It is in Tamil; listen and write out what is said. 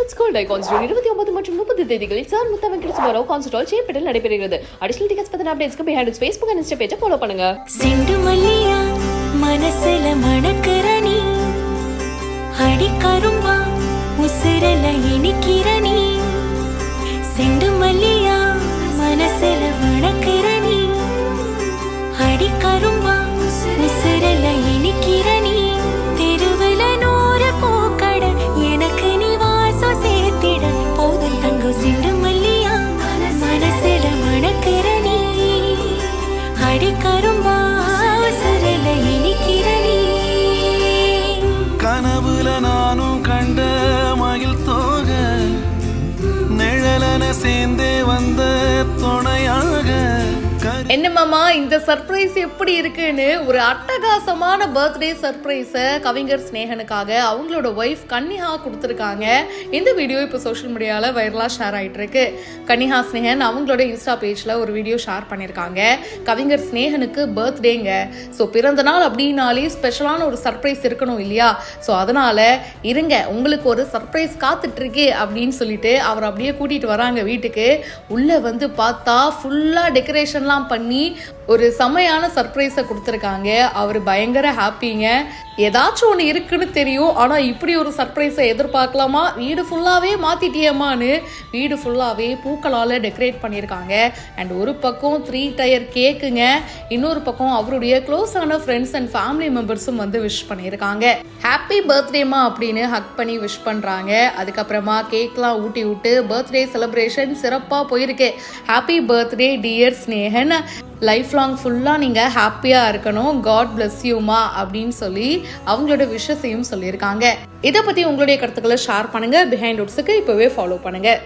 விமென்ஸ் கோல்ட் ஐகான்ஸ் 29 மற்றும் 30 தேதிகளில் சார் முத்தா வெங்கட சுப்பராவ் கான்சர்ட் ஹால் சேப்பட்டில் நடைபெறுகிறது. அடிஷனல் டிக்கெட்ஸ் பத்தின அப்டேட்ஸ்க்கு behind its Facebook and Insta page follow பண்ணுங்க. செண்டு மல்லியா மனசுல மணக்கரணி அடி கரும்பா உசிரல இனிக்கிறனி செண்டு மல்லியா மனசுல மணக்கரணி அடி கரும்பா உசிரல இனிக்கிறனி திருவல நூற பூக்கட எனக்கு நீ வாசம் சேர்த்திட போதும் தங்க செண்டு மல்லியா மனசுல மணக்கரணி அடி கரும்பா உசிரல இனிக்கிறனி கனவுல நானும் கண்ட மகிழ் தோக நிழலன சேர்ந்தே வந்த துணையாக என்ன மாமா இந்த சர்ப்ரைஸ் எப்படி இருக்குன்னு ஒரு அட்டகாசமான பர்த்டே சர்ப்ரைஸை கவிஞர் ஸ்னேகனுக்காக அவங்களோட ஒய்ஃப் கன்னிஹா கொடுத்துருக்காங்க. இந்த வீடியோ இப்போ சோஷியல் மீடியாவில் வைரலாக ஷேர் ஆகிட்டு இருக்கு. கன்னிஹா ஸ்னேகன் அவங்களோட இன்ஸ்டா பேஜில் ஒரு வீடியோ ஷேர் பண்ணியிருக்காங்க. கவிஞர் ஸ்னேகனுக்கு பர்த்டேங்க. ஸோ பிறந்த நாள் அப்படின்னாலே ஸ்பெஷலான ஒரு சர்ப்ரைஸ் இருக்கணும் இல்லையா? ஸோ அதனால் இருங்க உங்களுக்கு ஒரு சர்ப்ரைஸ் காத்துட்ருக்கு அப்படின்னு சொல்லிட்டு அவர் அப்படியே கூட்டிகிட்டு வராங்க வீட்டுக்கு. உள்ளே வந்து பார்த்தா ஃபுல்லாக டெக்கரேஷன்லாம் பண்ணி ஒரு செமையான சர்ப்ரைஸை கொடுத்துருக்காங்க. அவர் பயங்கர ஹாப்பிங்க. ஏதாச்சும் ஒன்று இருக்குன்னு தெரியும், ஆனால் இப்படி ஒரு சர்ப்ரைஸை எதிர்பார்க்கலாமா? வீடு ஃபுல்லாகவே மாற்றிட்டியம்மான்னு வீடு ஃபுல்லாகவே பூக்களால் டெக்கரேட் பண்ணியிருக்காங்க. அண்ட் ஒரு பக்கம் 3 டயர் கேக்குங்க, இன்னொரு பக்கம் அவருடைய க்ளோஸான ஃப்ரெண்ட்ஸ் அண்ட் ஃபேமிலி மெம்பர்ஸும் வந்து விஷ் பண்ணியிருக்காங்க. ஹாப்பி பர்த்டேமா அப்படின்னு ஹக் பண்ணி விஷ் பண்ணுறாங்க. அதுக்கப்புறமா கேக்லாம் ஊட்டி விட்டு பர்த்டே செலிப்ரேஷன் சிறப்பாக போயிருக்கு. Happy birthday dear Snehan, life long ஃபுல்லாக நீங்கள் ஹாப்பியாக இருக்கணும், காட் பிளஸ் யூமா அப்படின்னு சொல்லி அவங்களோட விஷயத்தையும் சொல்லியிருக்காங்க. இதை பற்றி உங்களுடைய கருத்துக்களை ஷேர் பண்ணுங்கள். பிஹைண்ட் உட்ஸுக்கு இப்போவே ஃபாலோ பண்ணுங்கள்.